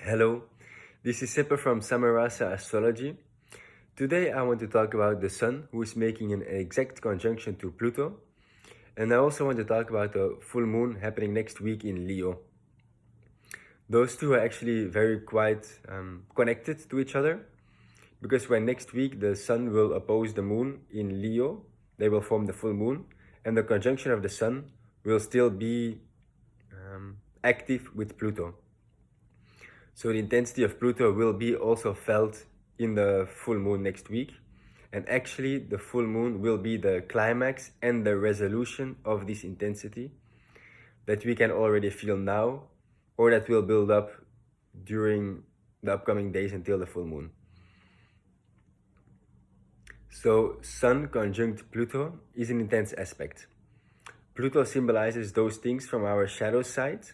Hello, this is Sipper from Samarasa Astrology. Today I want to talk about the Sun, who is making an exact conjunction to Pluto. And I also want to talk about the full moon happening next week in Leo. Those two are actually very quite connected to each other, because when next week the Sun will oppose the moon in Leo, they will form the full moon, and the conjunction of the Sun will still be active with Pluto. So the intensity of Pluto will be also felt in the full moon next week. And actually the full moon will be the climax and the resolution of this intensity that we can already feel now, or that will build up during the upcoming days until the full moon. So Sun conjunct Pluto is an intense aspect. Pluto symbolizes those things from our shadow side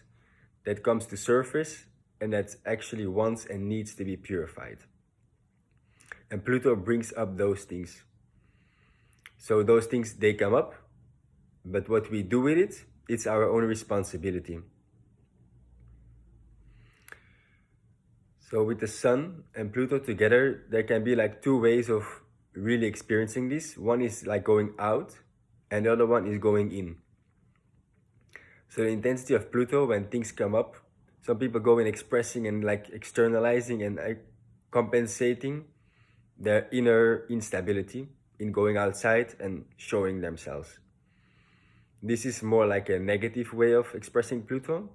that comes to surface and that actually wants and needs to be purified. And Pluto brings up those things. So those things, they come up, but what we do with it, it's our own responsibility. So with the Sun and Pluto together, there can be like two ways of really experiencing this. One is like going out, and the other one is going in. So the intensity of Pluto, when things come up, some people go in expressing and like externalizing and compensating their inner instability in going outside and showing themselves. This is more like a negative way of expressing Pluto.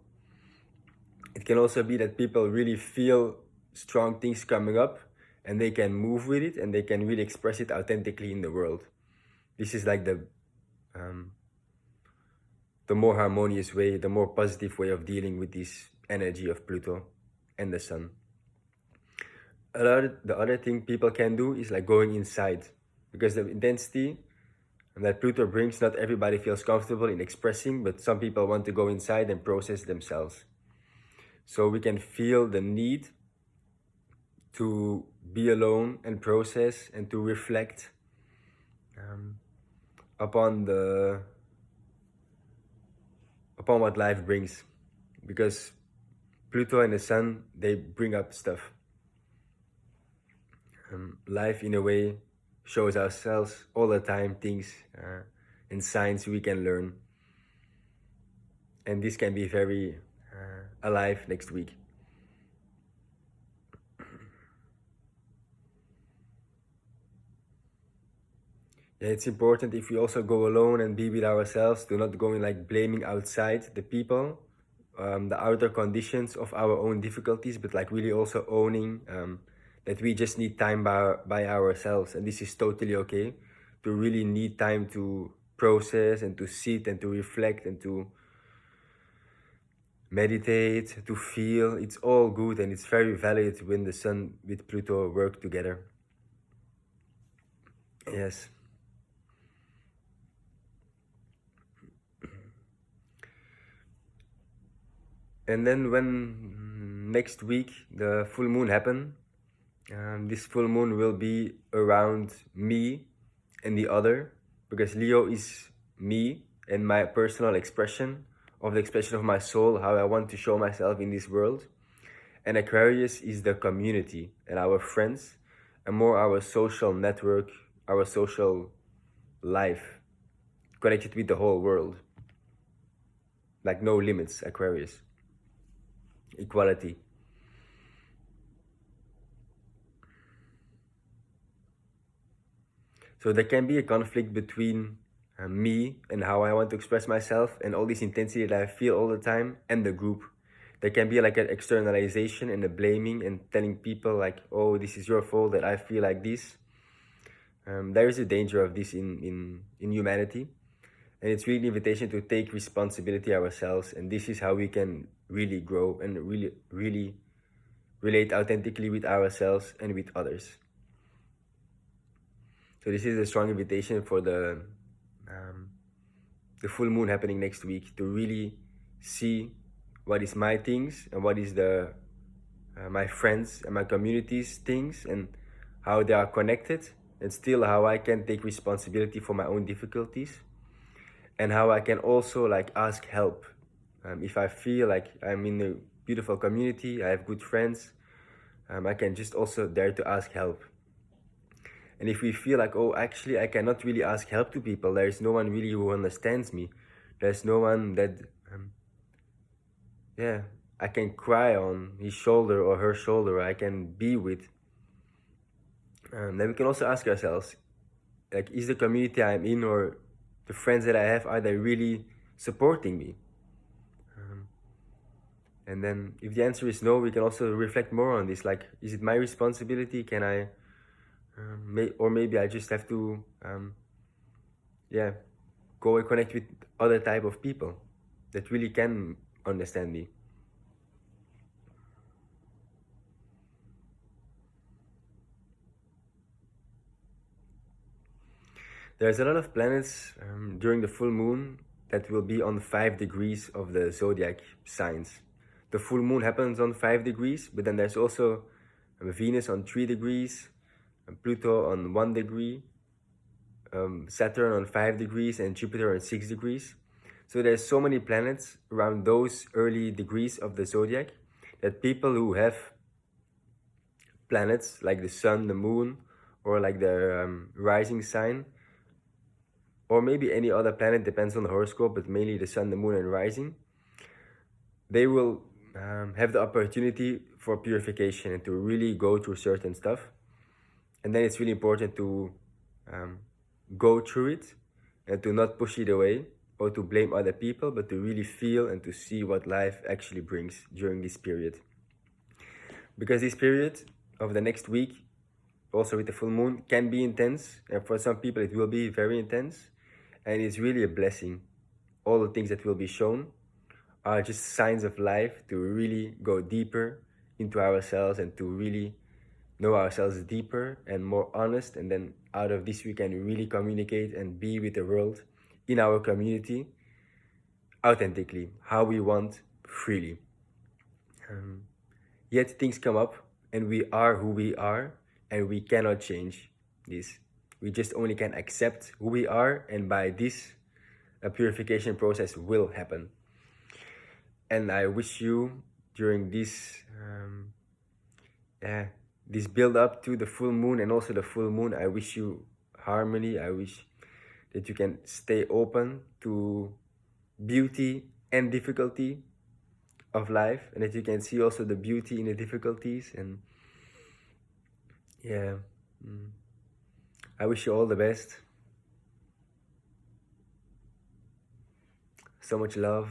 It can also be that people really feel strong things coming up and they can move with it and they can really express it authentically in the world. This is like the more harmonious way, the more positive way of dealing with this energy of Pluto and the Sun. The other thing people can do is like going inside, because the intensity that Pluto brings, not everybody feels comfortable in expressing, but some people want to go inside and process themselves. So we can feel the need to be alone and process and to reflect upon what life brings, because Pluto and the Sun, they bring up stuff. Life in a way shows ourselves all the time things and signs we can learn, and this can be very alive next week. Yeah, it's important if we also go alone and be with ourselves to not go in like blaming outside the people, the outer conditions of our own difficulties, but like really also owning that we just need time by ourselves, and this is totally okay to really need time to process and to sit and to reflect and to meditate, to feel. It's all good and it's very valid when the Sun with Pluto work together. Yes. And then when next week the full moon happen, this full moon will be around me and the other, because Leo is me and my personal expression of the expression of my soul, how I want to show myself in this world. And Aquarius is the community and our friends and more our social network, our social life, connected with the whole world. Like no limits, Aquarius. Equality. So there can be a conflict between me and how I want to express myself and all this intensity that I feel all the time, and the group. There can be like an externalization and a blaming and telling people like, oh, this is your fault that I feel like this. There is a danger of this in humanity. And it's really an invitation to take responsibility ourselves. And this is how we can really grow and really relate authentically with ourselves and with others. So this is a strong invitation for the full moon happening next week, to really see what is my things and what is the my friends and my community's things, and how they are connected, and still how I can take responsibility for my own difficulties, and how I can also like ask help if I feel like I'm in beautiful community, I have good friends, I can just also dare to ask help. And if we feel like, oh, actually, I cannot really ask help to people, there's no one really who understands me, there's no one that, yeah, I can cry on his shoulder or her shoulder, I can be with, then we can also ask ourselves, like, is the community I'm in or the friends that I have, are they really supporting me? And then if the answer is no, we can also reflect more on this, like, is it my responsibility? Can I, or maybe I just have to, yeah, go and connect with other type of people that really can understand me. There's a lot of planets during the full moon that will be on 5 degrees of the zodiac signs. The full moon happens on 5 degrees, but then there's also Venus on 3 degrees, Pluto on 1 degree, Saturn on 5 degrees, and Jupiter on 6 degrees. So there's so many planets around those early degrees of the zodiac that people who have planets like the sun, the moon, or like their rising sign, or maybe any other planet, depends on the horoscope, but mainly the sun, the moon, and rising, they will have the opportunity for purification and to really go through certain stuff. And then it's really important to go through it and to not push it away or to blame other people, but to really feel and to see what life actually brings during this period. Because this period of the next week, also with the full moon, can be intense, and for some people it will be very intense, and it's really a blessing. All the things that will be shown are just signs of life to really go deeper into ourselves and to really know ourselves deeper and more honest, and then out of this we can really communicate and be with the world in our community authentically, how we want, freely. Yet things come up and we are who we are and we cannot change this. We just only can accept who we are, and by this a purification process will happen. And I wish you during this this build up to the full moon and also the full moon, I wish you harmony. I wish that you can stay open to beauty and difficulty of life, and that you can see also the beauty in the difficulties. And yeah, I wish you all the best. So much love.